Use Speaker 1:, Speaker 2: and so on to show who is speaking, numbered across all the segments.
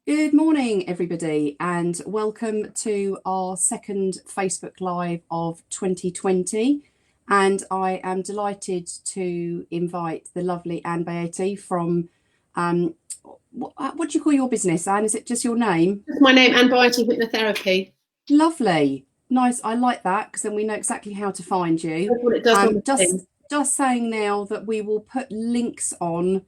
Speaker 1: Good morning, everybody, and welcome to our second Facebook Live of 2020. And I am delighted to invite the lovely Anne Bayati from, what do you call your business, Anne? Is it just your name?
Speaker 2: That's my name, Anne Bayati, hypnotherapy.
Speaker 1: Lovely. Nice. I like that because then we know exactly how to find you.
Speaker 2: That's what it does on the
Speaker 1: Just
Speaker 2: tin.
Speaker 1: just saying now that we will put links on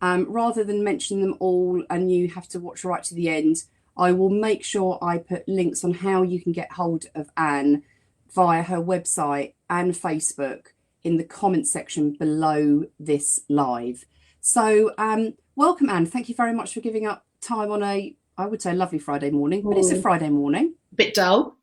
Speaker 1: rather than mentioning them all and you have to watch right to the end. I will make sure I put links on how you can get hold of Anne via her website and Facebook in the comments section below this live. So welcome, Anne. Thank you very much for giving up time on I would say, lovely Friday morning, but it's a Friday morning.
Speaker 2: Bit dull.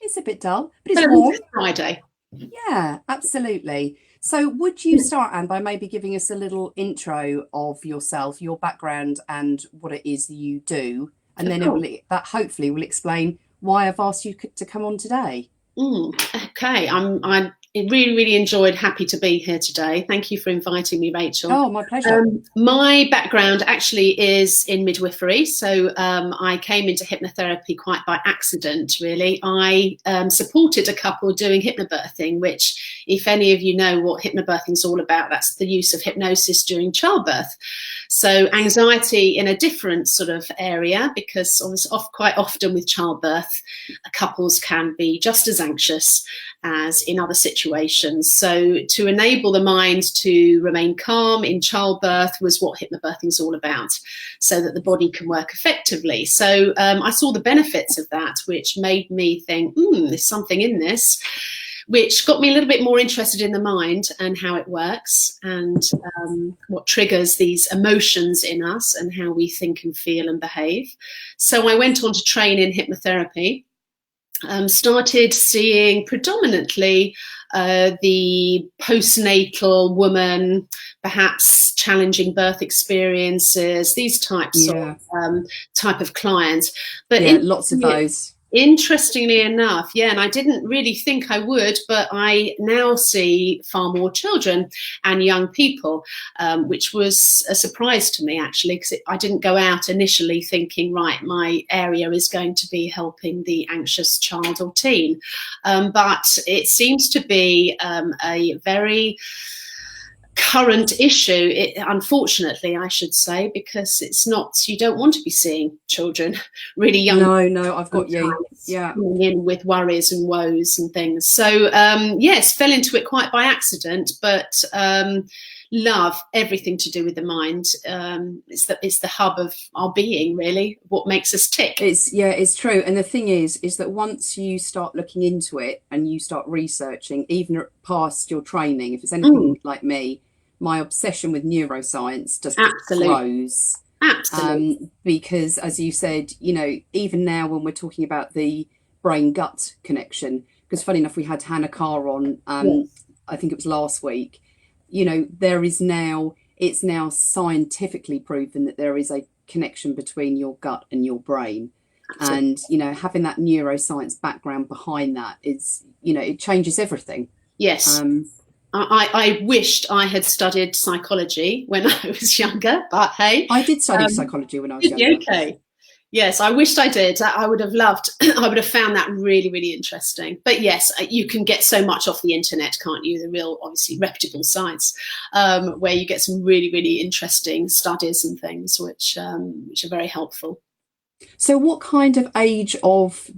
Speaker 1: It's a bit dull, but it's
Speaker 2: But at
Speaker 1: warm.
Speaker 2: least it's Friday.
Speaker 1: Yeah, absolutely. So would you start, Anne, by maybe giving us a little intro of yourself, your background, and what it is you do? And
Speaker 2: Of
Speaker 1: then
Speaker 2: course.
Speaker 1: that hopefully will explain why I've asked you to come on today.
Speaker 2: Okay, I really enjoyed. Happy to be here today. Thank you for inviting me, Rachel.
Speaker 1: Oh, my pleasure.
Speaker 2: My background actually is in midwifery, so I came into hypnotherapy quite by accident. Really, I supported a couple doing hypnobirthing, which, if any of you know what hypnobirthing is all about, that's the use of hypnosis during childbirth. So anxiety in a different sort of area, because quite often with childbirth, couples can be just as anxious as in other situations. So to enable the mind to remain calm in childbirth was what hypnobirthing is all about, so that the body can work effectively. So I saw the benefits of that, which made me think, there's something in this, which got me a little bit more interested in the mind and how it works, and what triggers these emotions in us and how we think and feel and behave. So I went on to train in hypnotherapy. Started seeing predominantly the postnatal woman, perhaps challenging birth experiences, these types
Speaker 1: Yeah.
Speaker 2: of type of clients. But
Speaker 1: Yeah, lots of those.
Speaker 2: interestingly enough, yeah, and I didn't really think I would, but I now see far more children and young people, which was a surprise to me, actually, because I didn't go out initially thinking, right, my area is going to be helping the anxious child or teen. But it seems to be a very current issue, unfortunately, I should say, because it's not, you don't want to be seeing children really young.
Speaker 1: No, I've got you. Yeah.
Speaker 2: Coming in with worries and woes and things. So yes, fell into it quite by accident, but love everything to do with the mind. It's the hub of our being, really, what makes us tick.
Speaker 1: It's true. And the thing is that once you start looking into it and you start researching, even past your training, if it's anything like me, my obsession with neuroscience just grows.
Speaker 2: Absolutely.
Speaker 1: Because as you said, even now when we're talking about the brain gut connection, because funny enough, we had Hannah Carr on,
Speaker 2: Yes.
Speaker 1: I think it was last week, it's now scientifically proven that there is a connection between your gut and your brain. Absolutely. And having that neuroscience background behind that is, it changes everything.
Speaker 2: Yes. I wished I had studied psychology when I was younger, but hey.
Speaker 1: I did study psychology when I was younger.
Speaker 2: Okay. Yes, I wished I did. I would have loved, I would have found that really, really interesting. But yes, you can get so much off the internet, can't you? The real, obviously, reputable sites, where you get some really, really interesting studies and things, which are very helpful.
Speaker 1: So what kind of age of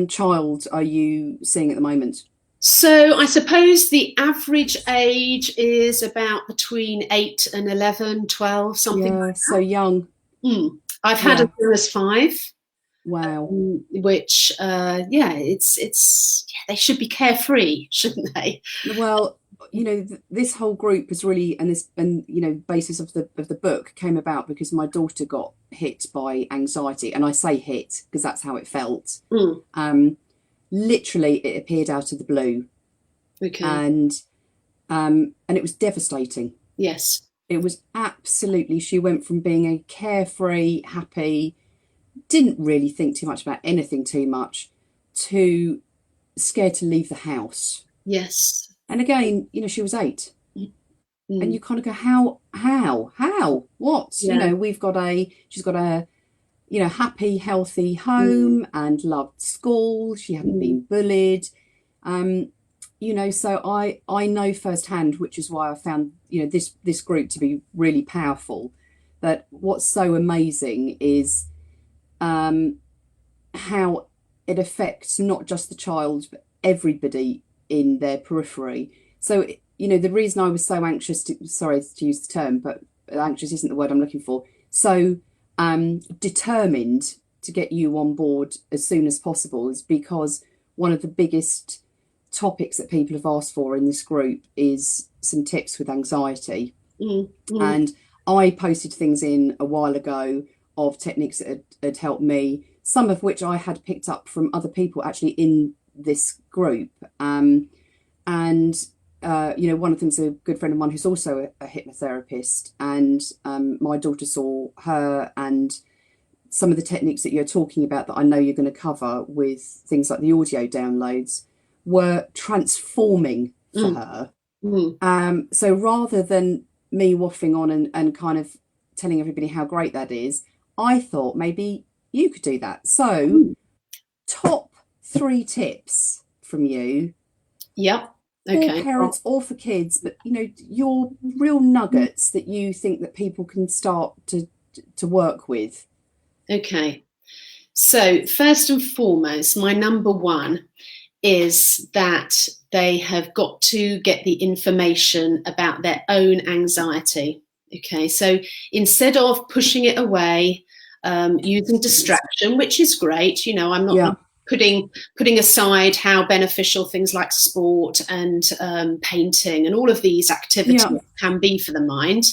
Speaker 1: child are you seeing at the moment?
Speaker 2: So I suppose the average age is about between 8 and 11, 12, something like that.
Speaker 1: So young.
Speaker 2: I've had as young as 5.
Speaker 1: Wow.
Speaker 2: Which it's they should be carefree, shouldn't they?
Speaker 1: Well, this whole group is really, and basis of the book came about because my daughter got hit by anxiety, and I say hit because that's how it felt. Literally, it appeared out of the blue.
Speaker 2: Okay.
Speaker 1: And it was devastating.
Speaker 2: Yes.
Speaker 1: It was absolutely, she went from being a carefree, happy, didn't really think too much about anything too much, to scared to leave the house.
Speaker 2: Yes.
Speaker 1: And again, she was 8. And you kind of go, how, what,
Speaker 2: Yeah.
Speaker 1: she's got a, happy, healthy
Speaker 2: Mm,
Speaker 1: home and loved school. She hadn't
Speaker 2: mm,
Speaker 1: been bullied. Um, so I know firsthand, which is why I found, this group to be really powerful. That what's so amazing is how it affects not just the child, but everybody in their periphery. So, the reason I was so anxious sorry to use the term, but anxious isn't the word I'm looking for. So determined to get you on board as soon as possible is because one of the biggest topics that people have asked for in this group is some tips with anxiety.
Speaker 2: mm, mm,
Speaker 1: And I posted things in a while ago of techniques that had helped me, some of which I had picked up from other people actually in this group. And one of them's a good friend of mine who's also a hypnotherapist, and my daughter saw her and some of the techniques that you're talking about that I know you're going to cover with things like the audio downloads were transforming for
Speaker 2: mm,
Speaker 1: her.
Speaker 2: mm.
Speaker 1: So rather than me waffling on and kind of telling everybody how great that is, I thought maybe you could do that. So,
Speaker 2: Mm.
Speaker 1: top 3 tips from you
Speaker 2: Yep.
Speaker 1: for
Speaker 2: Okay.
Speaker 1: parents or for kids, but your real nuggets that you think that people can start to work with.
Speaker 2: Okay. So, first and foremost, my number one is that they have got to get the information about their own anxiety. Okay. So, instead of pushing it away, using distraction, which is great, I'm not
Speaker 1: Yeah,
Speaker 2: putting aside how beneficial things like sport and painting and all of these activities
Speaker 1: yeah,
Speaker 2: can be for the mind.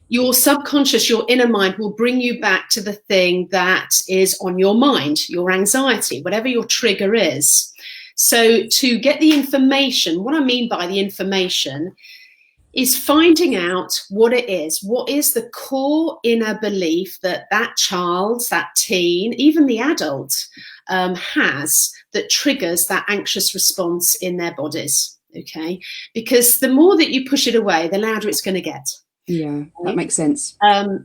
Speaker 2: Your subconscious, your inner mind will bring you back to the thing that is on your mind, your anxiety, whatever your trigger is. So, to get the information, what I mean by the information is finding out what it is. What is the core inner belief that that child, that teen, even the adult has that triggers that anxious response in their bodies? Okay, because the more that you push it away, the louder it's going to get.
Speaker 1: yeah, that
Speaker 2: Okay?
Speaker 1: makes sense.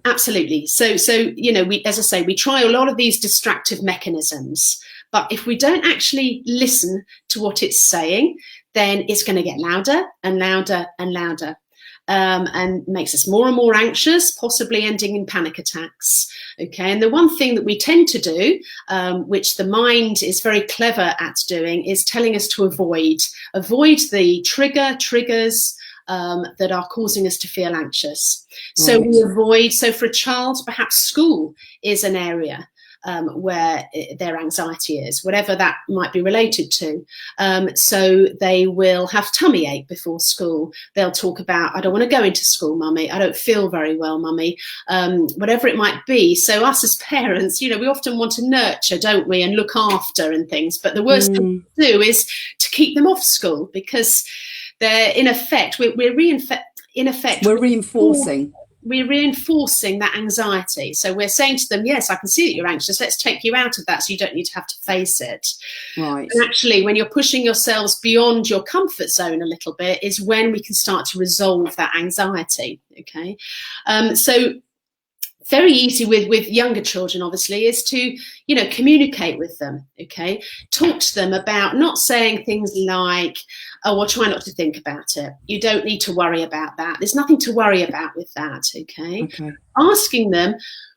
Speaker 2: Absolutely. So we, as I say, we try a lot of these distractive mechanisms, but if we don't actually listen to what it's saying, then it's going to get louder and louder and louder. And makes us more and more anxious, possibly ending in panic attacks. Okay, and the one thing that we tend to do, which the mind is very clever at doing, is telling us to avoid the triggers that are causing us to feel anxious. So
Speaker 1: Right.
Speaker 2: we avoid. So for a child, perhaps school is an area where their anxiety is, whatever that might be related to. So they will have tummy ache before school. They'll talk about, I don't want to go into school, mummy. I don't feel very well, mummy. Whatever it might be. So us as parents, we often want to nurture, don't we, and look after and things. But the worst thing to do is to keep them off school, because they're in effect, we're
Speaker 1: Reinforcing.
Speaker 2: we're reinforcing that anxiety. So we're saying to them, yes, I can see that you're anxious. Let's take you out of that so you don't need to have to face it.
Speaker 1: Right.
Speaker 2: And actually, when you're pushing yourselves beyond your comfort zone a little bit is when we can start to resolve that anxiety. Okay. So very easy with younger children, obviously, is to communicate with them. Okay, talk to them about not saying things like, oh, well, try not to think about it, you don't need to worry about that, there's nothing to worry about with that. Okay,
Speaker 1: Okay.
Speaker 2: asking them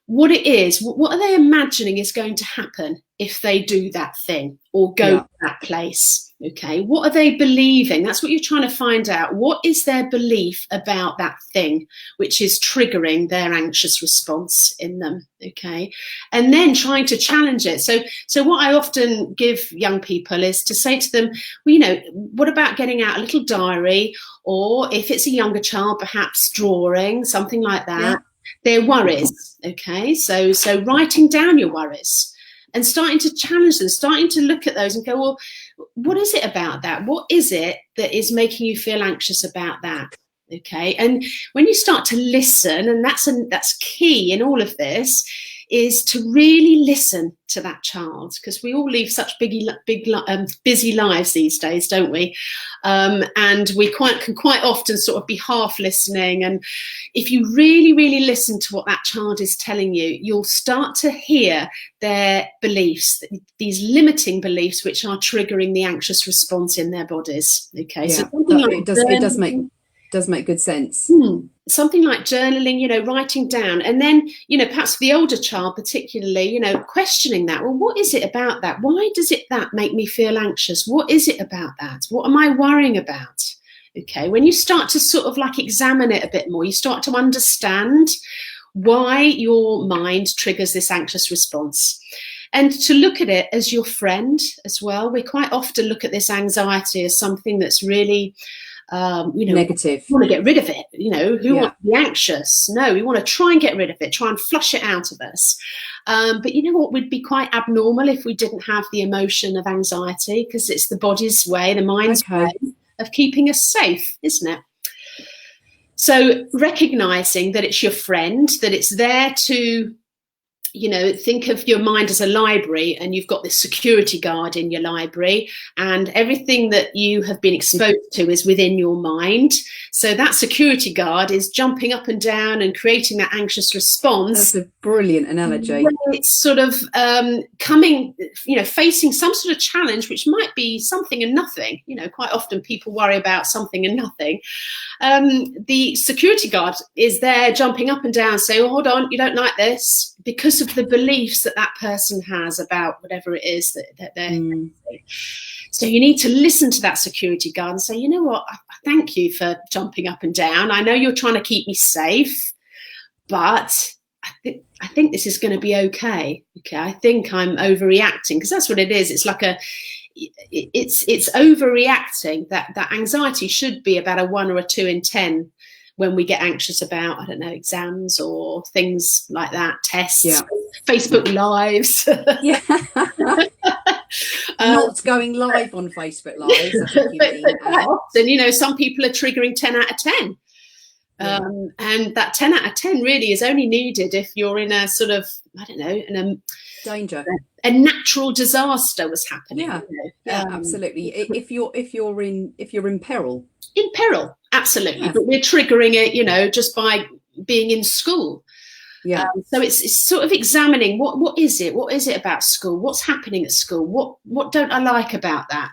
Speaker 2: what it is, what are they imagining is going to happen if they do that thing or go to that place. Okay, what are they believing? That's what you're trying to find out. What is their belief about that thing which is triggering their anxious response in them? Okay, and then trying to challenge it. So what I often give young people is to say to them, well, what about getting out a little diary, or if it's a younger child, perhaps drawing, something like that.
Speaker 1: Yeah.
Speaker 2: Their worries. Okay, so writing down your worries and starting to challenge them, starting to look at those and go, well, what is it about that? What is it that is making you feel anxious about that? Okay, and when you start to listen, and that's key in all of this, is to really listen to that child, because we all live such busy lives these days, don't we? And we can quite often sort of be half listening. And if you really, really listen to what that child is telling you, you'll start to hear their beliefs, these limiting beliefs, which are triggering the anxious response in their bodies. Okay,
Speaker 1: Yeah,
Speaker 2: so something like
Speaker 1: it does make good sense.
Speaker 2: Something like journaling, you know, writing down, and then, you know, perhaps for the older child particularly, you know, questioning that. Well, what is it about that? Why does that make me feel anxious? What is it about that? What am I worrying about? Okay, when you start to sort of like examine it a bit more, you start to understand why your mind triggers this anxious response. And to look at it as your friend as well. We quite often look at this anxiety as something that's really you know,
Speaker 1: negative.
Speaker 2: We want to get rid of it. You know, who wants to be anxious? No, we want to try and get rid of it, try and flush it out of us. But you know what would be quite abnormal if we didn't have the emotion of anxiety, because it's the body's way, the mind's way of keeping us safe, isn't it? So recognizing that it's your friend, that it's there to, you know, think of your mind as a library, and you've got this security guard in your library, and everything that you have been exposed to is within your mind. So that security guard is jumping up and down and creating that anxious response.
Speaker 1: That's a brilliant analogy.
Speaker 2: It's sort of coming, you know, facing some sort of challenge, which might be something and nothing. You know, quite often people worry about something and nothing. The security guard is there jumping up and down saying, oh, hold on, you don't like this, because of the beliefs that person has about whatever it is that they're So you need to listen to that security guard and say, you know what, I thank you for jumping up and down. I know you're trying to keep me safe, but I think this is going to be okay. Okay, I think I'm overreacting, because that's what it is. It's like it's overreacting. That anxiety should be about a 1 or a 2 in 10 when we get anxious about, I don't know, exams or things like that, tests, Facebook Lives.
Speaker 1: Not going live on Facebook Lives, I think you mean.
Speaker 2: Often, you know, some people are triggering 10 out of 10. And that 10 out of 10 really is only needed if you're in a sort of, I don't know, in a
Speaker 1: danger,
Speaker 2: a natural disaster was happening.
Speaker 1: Absolutely. If you're in peril.
Speaker 2: In peril, absolutely. But we're triggering it, you know, just by being in school. So it's sort of examining what is it about school, what's happening at school, what don't I like about that,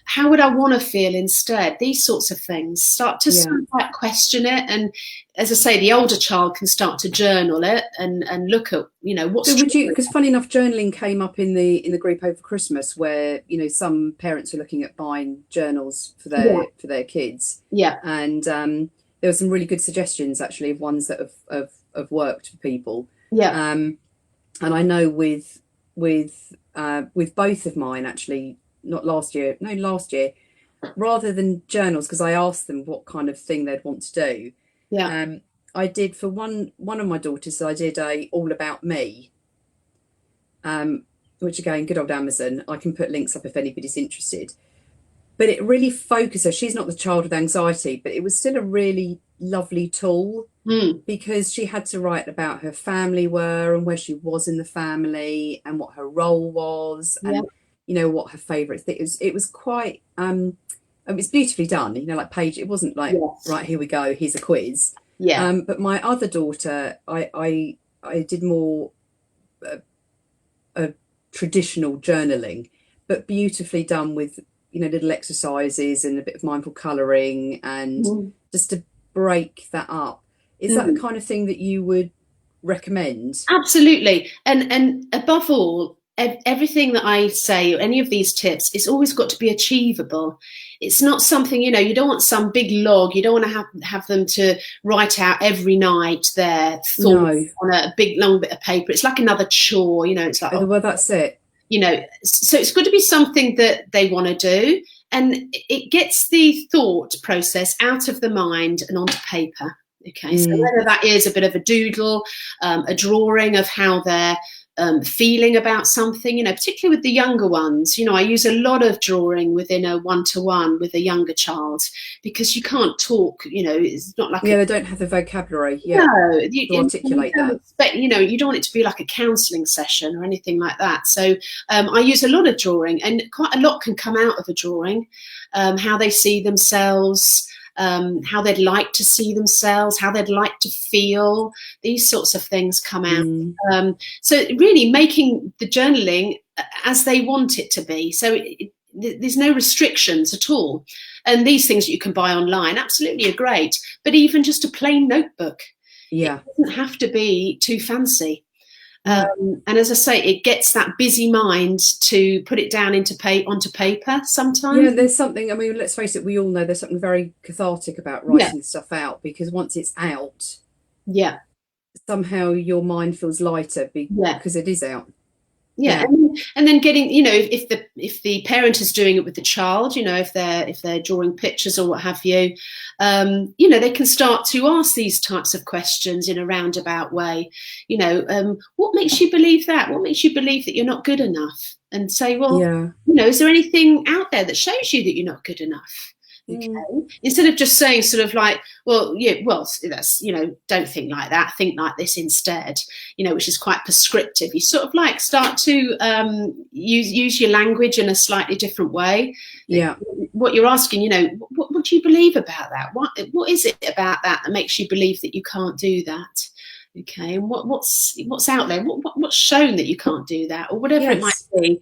Speaker 2: how would I want to feel instead, these sorts of things. Start to sort of question it, and as I say, the older child can start to journal it and look at, you know, what's.
Speaker 1: So would you, because funny enough, journaling came up in the group over Christmas, where, you know, some parents are looking at buying journals for their kids, and there were some really good suggestions actually of ones that have worked for people. And I know with both of mine, actually, last year, rather than journals, because I asked them what kind of thing they'd want to do. I did for one of my daughters, I did a all about me, which again, good old Amazon. I can put links up if anybody's interested. But it really focused her. She's not the child with anxiety, but it was still a really lovely tool, because she had to write about her family and where she was in the family and what her role was, and you know, what her favourite thing is. It was quite it was beautifully done, you know, like page. It wasn't like right, here we go, here's a quiz. But my other daughter, I did more a traditional journaling, but beautifully done with, you know, little exercises and a bit of mindful colouring, and just to break that up. Is that the kind of thing that you would recommend?
Speaker 2: Absolutely. And above all, everything that I say, any of these tips, it's always got to be achievable. It's not something, you know, you don't want some big log. You don't want to have them to write out every night their thoughts on a big long bit of paper. It's like another chore, you know. It's like,
Speaker 1: well, that's it.
Speaker 2: You know, so it's got to be something that they want to do, and it gets the thought process out of the mind and onto paper. Okay, so whether that is a bit of a doodle, a drawing of how their feeling about something, particularly with the younger ones. I use a lot of drawing within a one-to-one with a younger child, because you can't talk, it's not like
Speaker 1: they don't have the vocabulary
Speaker 2: no,
Speaker 1: to articulate that.
Speaker 2: you don't want it to be like a counselling session or anything like that. So I use a lot of drawing, and quite a lot can come out of a drawing, how they see themselves, how they'd like to see themselves, how they'd like to feel. These sorts of things come out. So really making the journaling as they want it to be. So there's no restrictions at all. And these things that you can buy online absolutely are great. But even just a plain notebook, it doesn't have to be too fancy. And as I say, it gets that busy mind to put it down onto paper sometimes.
Speaker 1: Yeah, there's something, I mean, let's face it, we all know there's something very cathartic about writing stuff out, because once it's out, somehow your mind feels lighter because it is out.
Speaker 2: And then getting, if the parent is doing it with the child, if they're drawing pictures or what have you, they can start to ask these types of questions in a roundabout way. What makes you believe that? What makes you believe that you're not good enough? And say, well, is there anything out there that shows you that you're not good enough? Okay. Instead of just saying sort of like, that's, don't think like that, think like this instead, which is quite prescriptive. You sort of like start to use your language in a slightly different way. What you're asking, what do you believe about that? What is it about that makes you believe that you can't do that? Okay, and what's out there? What's shown that you can't do that, or whatever it might be.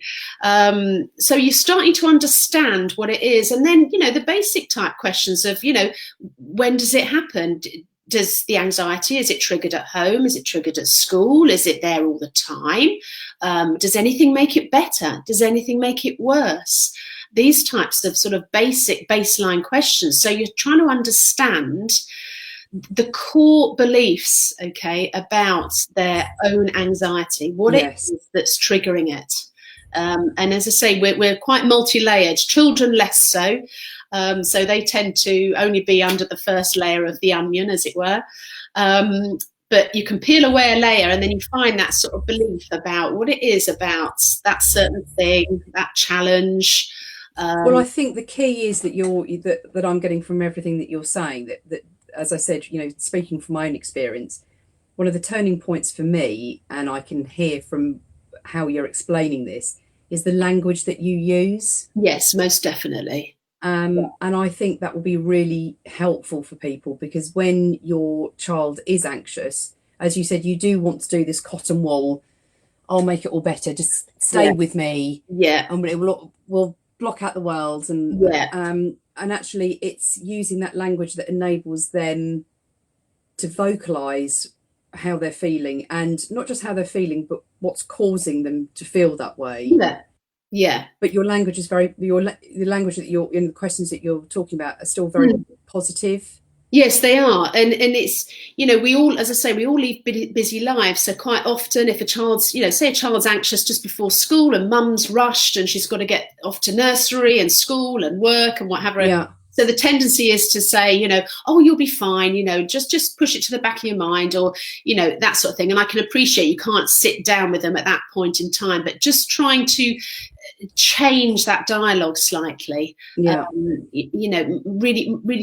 Speaker 2: So you're starting to understand what it is, and then the basic type questions of when does it happen? Does the anxiety, is it triggered at home? Is it triggered at school? Is it there all the time? Does anything make it better? Does anything make it worse? These types of sort of basic baseline questions. So you're trying to understand the core beliefs, about their own anxiety, what it is that's triggering it. And as I say, we're quite multi-layered. Children less so. So they tend to only be under the first layer of the onion, as it were. But you can peel away a layer, and then you find that sort of belief about what it is about that certain thing, that challenge.
Speaker 1: Well, I think the key is that that I'm getting from everything that you're saying, that as I said, speaking from my own experience, one of the turning points for me, and I can hear from how you're explaining this, is the language that you use.
Speaker 2: Yes, most definitely.
Speaker 1: And I think that will be really helpful for people, because when your child is anxious, as you said, you do want to do this cotton wool, I'll make it all better, just stay with me. And we'll block out the world. And actually it's using that language that enables them to vocalize how they're feeling, and not just how they're feeling, but what's causing them to feel that way. But your language is the language that you're in, the questions that you're talking about are still very positive.
Speaker 2: Yes, they are. And it's, we all, as I say, we all live busy lives. So quite often if a child's, say a child's anxious just before school and mum's rushed and she's got to get off to nursery and school and work and whatever. So the tendency is to say, oh, you'll be fine, just push it to the back of your mind, or, that sort of thing. And I can appreciate you can't sit down with them at that point in time, but just trying to change that dialogue slightly, really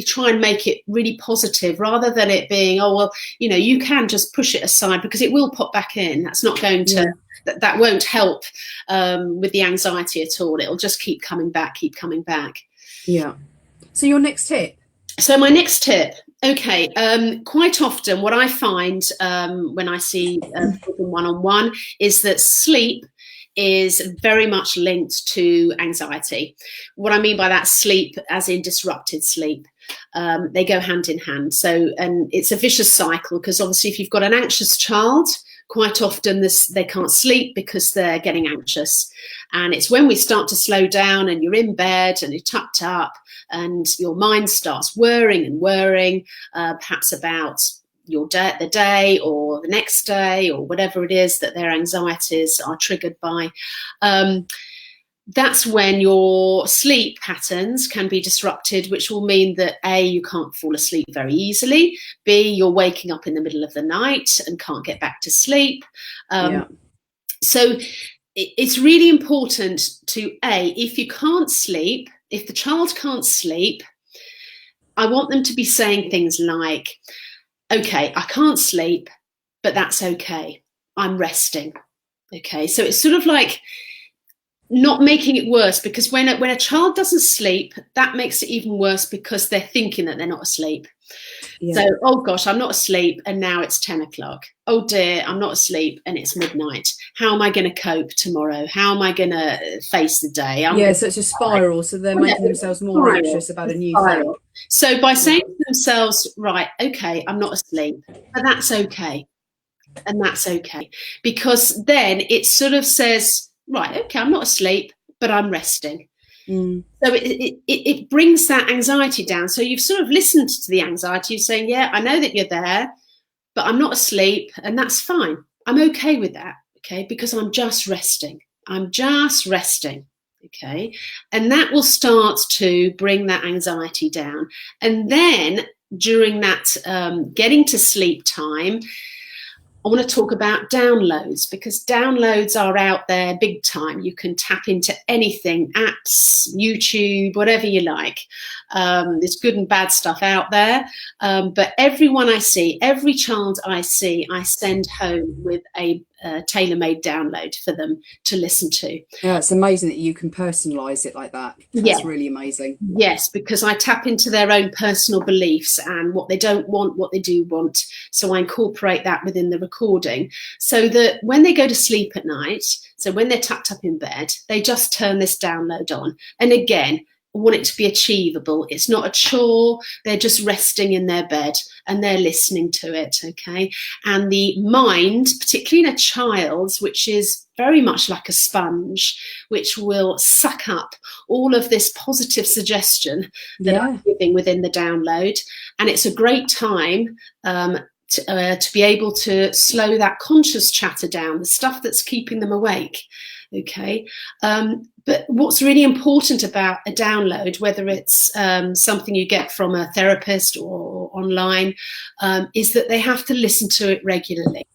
Speaker 2: try and make it really positive, rather than it being, oh, well, you can just push it aside because it will pop back in. That's not going to, that won't help with the anxiety at all. It'll just keep coming back.
Speaker 1: So your next tip?
Speaker 2: So my next tip, quite often what I find when I see children one-on-one is that sleep is very much linked to anxiety. What I mean by that, sleep as in disrupted sleep. They go hand in hand. So, and it's a vicious cycle, because obviously if you've got an anxious child, quite often they can't sleep because they're getting anxious. And it's when we start to slow down and you're in bed and you're tucked up and your mind starts worrying, perhaps about the day or the next day or whatever it is that their anxieties are triggered by. That's when your sleep patterns can be disrupted, which will mean that A, you can't fall asleep very easily, B, you're waking up in the middle of the night and can't get back to sleep. So it's really important to, if you can't sleep, if the child can't sleep, I want them to be saying things like, okay, I can't sleep, but that's okay. I'm resting. Okay, so it's sort of like not making it worse, because when a child doesn't sleep, that makes it even worse because they're thinking that they're not asleep.
Speaker 1: Yeah.
Speaker 2: So, oh gosh, I'm not asleep and now it's 10 o'clock. Oh dear, I'm not asleep and it's midnight. How am I going to cope tomorrow? How am I going to face the day?
Speaker 1: So it's a spiral. So they're making themselves more anxious about a new thing.
Speaker 2: So by saying to themselves, right, okay, I'm not asleep, but that's okay. And that's okay. Because then it sort of says, right, okay, I'm not asleep, but I'm resting.
Speaker 1: Mm.
Speaker 2: So it brings that anxiety down. So you've sort of listened to the anxiety. You're saying, yeah, I know that you're there, but I'm not asleep, and that's fine. I'm okay with that, okay, because I'm just resting. I'm just resting, okay? And that will start to bring that anxiety down. And then during that getting to sleep time, I want to talk about downloads, because downloads are out there big time. You can tap into anything, apps, YouTube, whatever you like. There's good and bad stuff out there. But everyone I see, every child I see, I send home with a tailor-made download for them to listen to.
Speaker 1: Yeah, it's amazing that you can personalize it like that. That's really amazing.
Speaker 2: Yes, because I tap into their own personal beliefs and what they don't want, what they do want. So I incorporate that within the recording, so that when they go to sleep at night, so when they're tucked up in bed, they just turn this download on. And again, I want it to be achievable. It's not a chore. They're just resting in their bed and they're listening to it, okay? And the mind, particularly in a child's, which is very much like a sponge, which will suck up all of this positive suggestion that I'm giving within the download. And it's a great time to be able to slow that conscious chatter down, the stuff that's keeping them awake, okay? But what's really important about a download, whether it's something you get from a therapist or online, is that they have to listen to it regularly.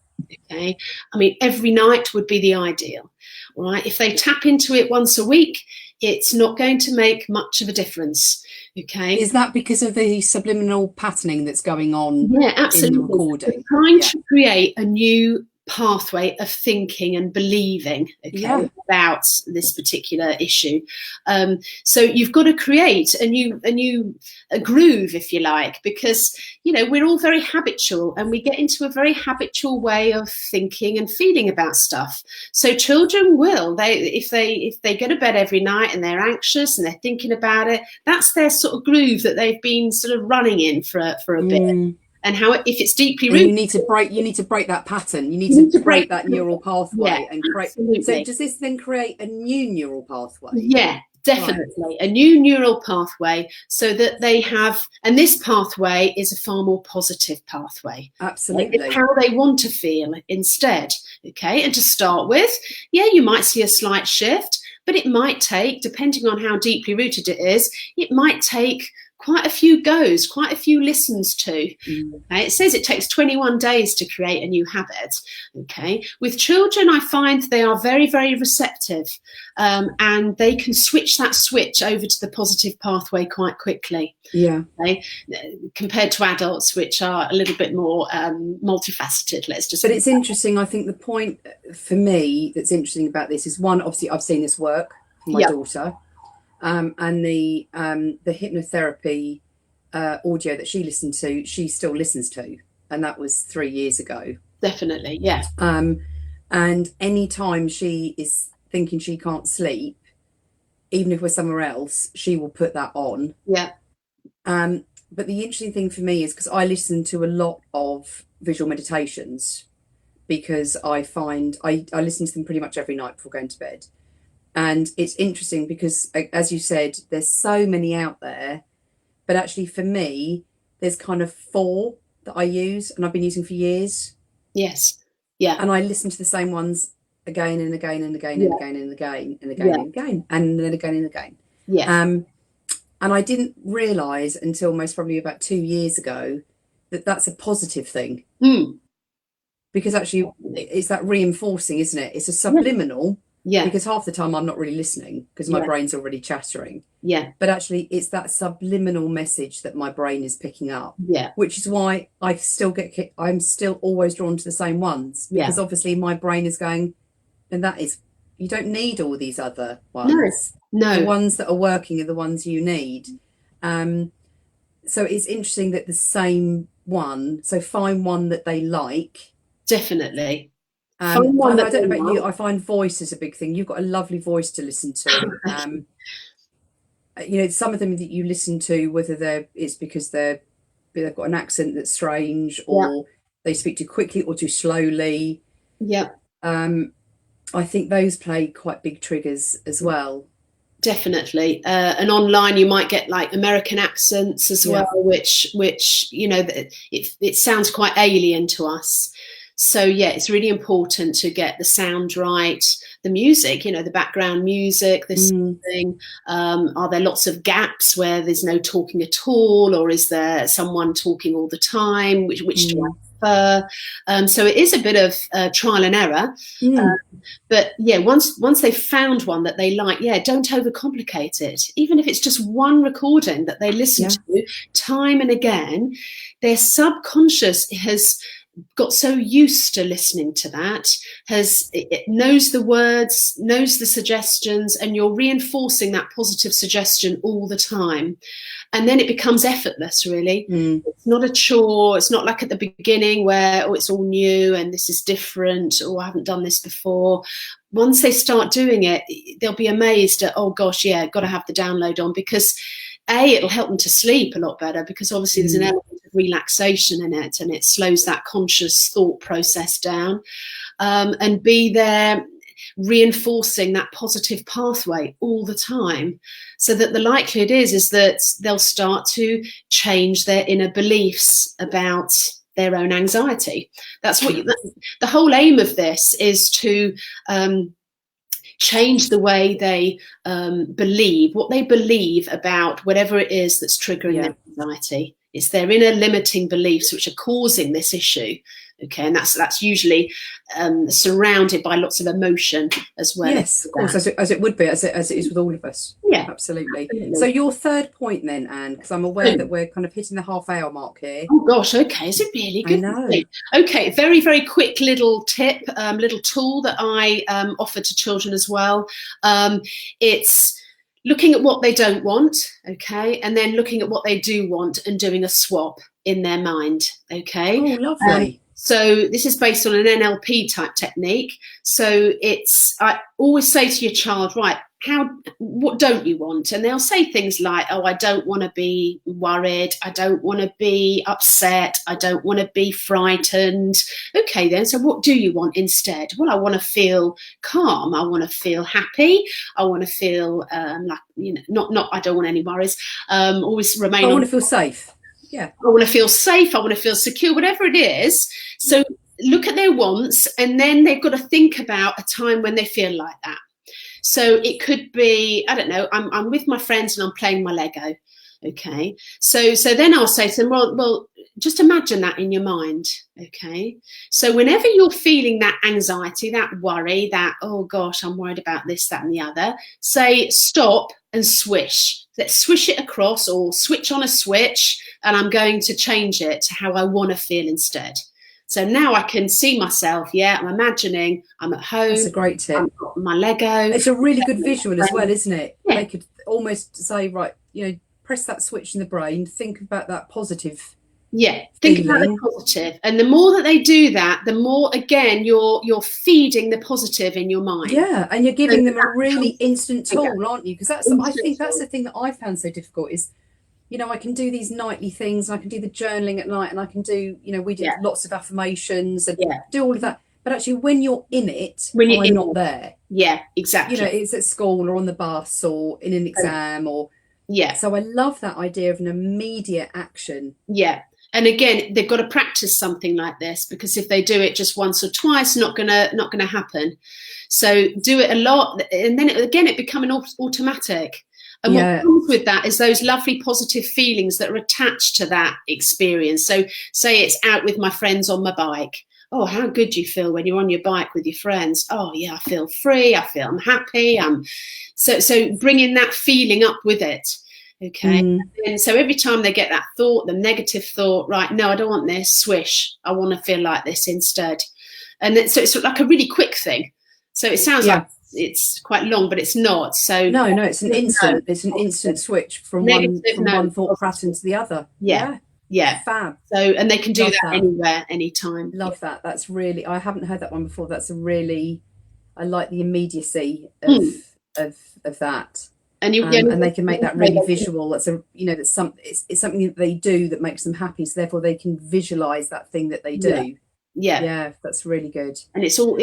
Speaker 2: Okay, I mean, every night would be the ideal. All right, if they tap into it once a week, it's not going to make much of a difference. Okay,
Speaker 1: is that because of the subliminal patterning that's going on?
Speaker 2: Yeah, absolutely.
Speaker 1: In the recording,
Speaker 2: we're trying to create a new pathway of thinking and believing, okay, about this particular issue. So you've got to create a new groove, if you like, because we're all very habitual, and we get into a very habitual way of thinking and feeling about stuff. So children will, if they go to bed every night and they're anxious and they're thinking about it, that's their sort of groove that they've been sort of running in for a bit. And how, if it's deeply rooted,
Speaker 1: you need to break that pattern. You need to break that neural pathway and create. Absolutely. So does this then create a new neural pathway?
Speaker 2: Yeah, definitely. Right. A new neural pathway, so that they have, and this pathway is a far more positive pathway.
Speaker 1: Absolutely.
Speaker 2: It's how they want to feel instead. Okay, and to start with, you might see a slight shift, but it might take, depending on how deeply rooted it is, it might take quite a few goes, quite a few listens to. Okay? It says it takes 21 days to create a new habit. Okay, with children, I find they are very, very receptive, and they can switch that switch over to the positive pathway quite quickly.
Speaker 1: Yeah.
Speaker 2: Okay? Compared to adults, which are a little bit more multifaceted.
Speaker 1: But it's interesting. I think the point for me that's interesting about this is, one, obviously I've seen this work for my daughter. And the hypnotherapy audio that she listened to, she still listens to, and that was 3 years ago.
Speaker 2: Definitely, yeah.
Speaker 1: And anytime she is thinking she can't sleep, even if we're somewhere else, she will put that on.
Speaker 2: Yeah.
Speaker 1: But the interesting thing for me is, because I listen to a lot of visual meditations, because I find I listen to them pretty much every night before going to bed. And it's interesting because, as you said, there's so many out there, but actually for me, there's kind of 4 that I use, and I've been using for years.
Speaker 2: Yes. Yeah.
Speaker 1: And I listen to the same ones again and again and again and again and again and again and again and then again and again.
Speaker 2: Yeah.
Speaker 1: And I didn't realise until most probably about 2 years ago that that's a positive thing. because actually it's that reinforcing, isn't it? It's a subliminal.
Speaker 2: Yeah.
Speaker 1: Because half the time I'm not really listening because my brain's already chattering.
Speaker 2: Yeah.
Speaker 1: But actually it's that subliminal message that my brain is picking up.
Speaker 2: Yeah.
Speaker 1: Which is why I'm still always drawn to the same ones. Because obviously my brain is going, and that is, you don't need all these other ones.
Speaker 2: No.
Speaker 1: The ones that are working are the ones you need. So it's interesting that the same one, so find one that they like.
Speaker 2: Definitely.
Speaker 1: I don't know about you, I find voice is a big thing. You've got a lovely voice to listen to. Some of them that you listen to, whether it's because they've got an accent that's strange, or they speak too quickly or too slowly.
Speaker 2: Yeah.
Speaker 1: I think those play quite big triggers as well.
Speaker 2: Definitely. And online you might get like American accents as well, which it sounds quite alien to us. So it's really important to get the sound right, the music, the background music, this thing. Are there lots of gaps where there's no talking at all, or is there someone talking all the time? Which do I prefer? So it is a bit of trial and error. But once they've found one that they like, don't overcomplicate it. Even if it's just one recording that they listen to time and again, their subconscious has got so used to listening to that, it knows the words, knows the suggestions, and you're reinforcing that positive suggestion all the time. And then it becomes effortless, really. It's not a chore. It's not like at the beginning where, it's all new and this is different, or I haven't done this before. Once they start doing it, they'll be amazed at, oh gosh, got to have the download on, because it'll help them to sleep a lot better, because obviously there's an element of relaxation in it, and it slows that conscious thought process down. And B, they're reinforcing that positive pathway all the time, so that the likelihood is that they'll start to change their inner beliefs about their own anxiety. That's what the whole aim of this is, to change the way they believe, what they believe about whatever it is that's triggering their anxiety. It's their inner limiting beliefs which are causing this issue. Okay, and that's usually surrounded by lots of emotion as well.
Speaker 1: Yes, of course, as it would be, as it is with all of us.
Speaker 2: Yeah,
Speaker 1: absolutely. So your third point then, Anne, because I'm aware that we're kind of hitting the half-hour mark here.
Speaker 2: Oh gosh, okay, is it really good?
Speaker 1: I know.
Speaker 2: Okay, very, very quick little tip, little tool that I offer to children as well. It's looking at what they don't want, okay, and then looking at what they do want and doing a swap in their mind, okay.
Speaker 1: Oh, lovely.
Speaker 2: So this is based on an NLP type technique. So I always say to your child, right, what don't you want? And they'll say things like, oh, I don't want to be worried. I don't want to be upset. I don't want to be frightened. Okay, then. So what do you want instead? Well, I want to feel calm. I want to feel happy. I want to feel not, I don't want any worries. Always remain.
Speaker 1: I want to feel safe. Yeah.
Speaker 2: I want to feel safe. I want to feel secure, whatever it is. So look at their wants, and then they've got to think about a time when they feel like that. So it could be, I don't know, I'm with my friends and I'm playing my Lego. Okay. So then I'll say to them, well, just imagine that in your mind. Okay. So whenever you're feeling that anxiety, that worry, that, oh gosh, I'm worried about this, that, and the other, say stop and swish. Let's swish it across, or switch on a switch, and I'm going to change it to how I want to feel instead. So now I can see myself, I'm imagining I'm at home.
Speaker 1: That's a great tip.
Speaker 2: I've got my Lego.
Speaker 1: It's a really good visual as well, isn't it?
Speaker 2: Yeah.
Speaker 1: They could almost say, right, press that switch in the brain, think about that positive.
Speaker 2: Yeah, think about the positive. And the more that they do that, the more, again, you're feeding the positive in your mind.
Speaker 1: Yeah, and you're giving them a really instant tool, aren't you? Because I think that's the thing that I found so difficult is, I can do these nightly things, and I can do the journaling at night, and I can do, we did lots of affirmations and do all of that. But actually, when you're in it, I'm not there.
Speaker 2: Yeah, exactly.
Speaker 1: It's at school or on the bus or in an exam or... Yeah. So I love that idea of an immediate action.
Speaker 2: Yeah. And again, they've got to practice something like this, because if they do it just once or twice, not gonna happen. So do it a lot, and then it becoming automatic. And what comes with that is those lovely positive feelings that are attached to that experience. So say it's out with my friends on my bike. oh, how good you feel when you're on your bike with your friends. Oh yeah, I feel free. I'm happy. So bringing that feeling up with it. Okay. And so every time they get that thought, the negative thought, right, no, I don't want this, swish. I want to feel like this instead. And then, so it's like a really quick thing. So it sounds like it's quite long, but it's not. So
Speaker 1: no, it's an instant. It's an instant switch from one thought pattern to the other.
Speaker 2: Yeah.
Speaker 1: Fab.
Speaker 2: So, and they can do that anywhere, anytime.
Speaker 1: Love that. That's really, I haven't heard that one before. That's a really, I like the immediacy of that. And and they can make that really visual. That's it's something that they do that makes them happy. So therefore they can visualize that thing that they do. Yeah, that's really good.
Speaker 2: And it's all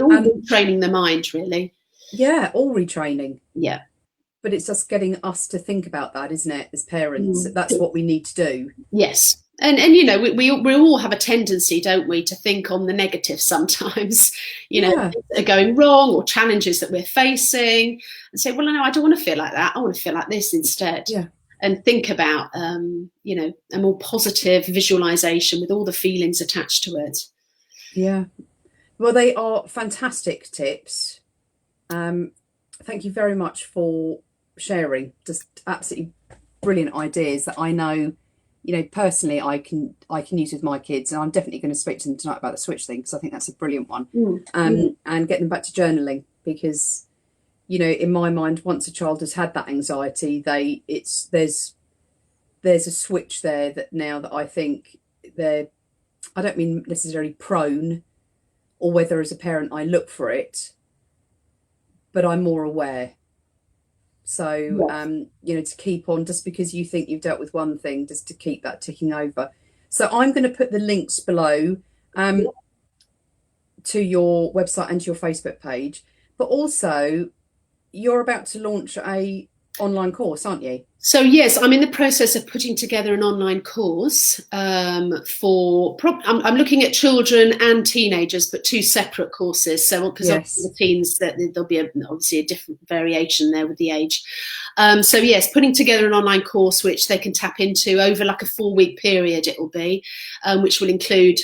Speaker 2: training the mind, really.
Speaker 1: Yeah, all retraining.
Speaker 2: Yeah.
Speaker 1: But it's just getting us to think about that, isn't it, as parents? That's what we need to do.
Speaker 2: Yes. And we all have a tendency, don't we, to think on the negative sometimes, things that are going wrong or challenges that we're facing, and say, well, no, I don't want to feel like that. I want to feel like this instead.
Speaker 1: Yeah.
Speaker 2: And think about, a more positive visualization with all the feelings attached to it.
Speaker 1: Yeah. Well, they are fantastic tips. Thank you very much for sharing. Just absolutely brilliant ideas that I know, personally I can use with my kids, and I'm definitely going to speak to them tonight about the switch thing, because I think that's a brilliant one. And get them back to journaling, because in my mind, once a child has had that anxiety, there's a switch there that I think I don't mean necessarily prone, or whether as a parent I look for it, but I'm more aware. So, to keep on, just because you think you've dealt with one thing, just to keep that ticking over. So I'm going to put the links below to your website and to your Facebook page, but also you're about to launch a online course, aren't you?
Speaker 2: So yes, I'm in the process of putting together an online course I'm looking at children and teenagers, but two separate courses. So because the teens, there'll be obviously a different variation there with the age. So yes, putting together an online course which they can tap into over like a 4-week period. It will be, which will include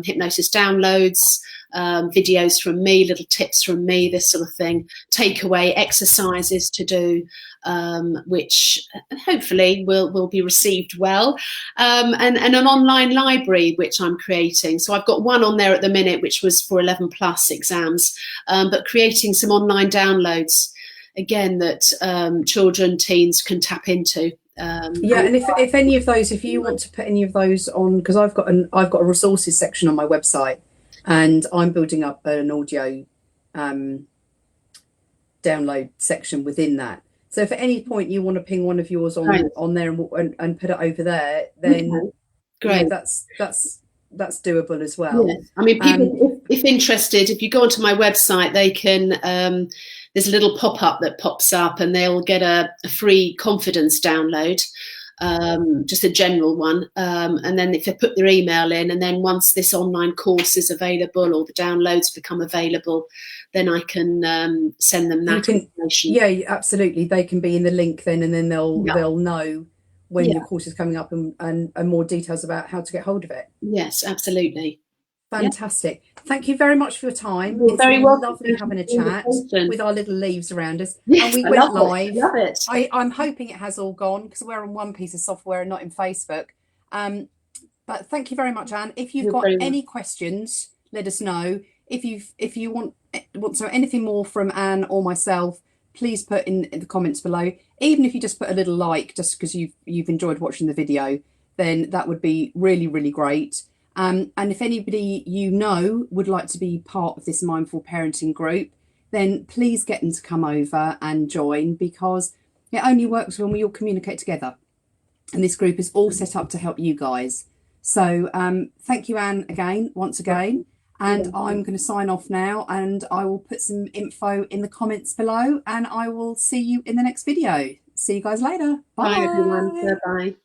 Speaker 2: hypnosis downloads, videos from me, little tips from me, this sort of thing, takeaway exercises to do, which hopefully will be received well, and an online library which I'm creating. So I've got one on there at the minute which was for 11 plus exams, but creating some online downloads again that children, teens can tap into.
Speaker 1: And if any of those, if you want to put any of those on, because I've got a resources section on my website, and I'm building up an audio download section within that. So if at any point you want to ping one of yours on there and put it over there, then great. That's doable as well.
Speaker 2: Yes. I mean, people, if interested, if you go onto my website, they can. There's a little pop-up that pops up, and they'll get a free confidence download. Just a general one, and then if they put their email in, and then once this online course is available or the downloads become available, then I can send them that information.
Speaker 1: Yeah, absolutely. They can be in the link then, and then they'll know when your course is coming up, and more details about how to get hold of it.
Speaker 2: Yes, absolutely.
Speaker 1: Fantastic. Thank you very much for your time.
Speaker 2: It's very
Speaker 1: lovely having a chat with our little leaves around us.
Speaker 2: Yes,
Speaker 1: and we went live.
Speaker 2: Love it.
Speaker 1: I'm hoping it has all gone, because we're on one piece of software and not in Facebook. But thank you very much, Anne. If you've got any questions, let us know. If you want to know anything more from Anne or myself, please put in the comments below. Even if you just put a little like, just because you've enjoyed watching the video, then that would be really, really great. And if anybody would like to be part of this mindful parenting group, then please get them to come over and join, because it only works when we all communicate together. And this group is all set up to help you guys. So thank you, Anne, once again. And I'm going to sign off now, and I will put some info in the comments below, and I will see you in the next video. See you guys later. Bye.
Speaker 2: Bye everyone. Bye-bye.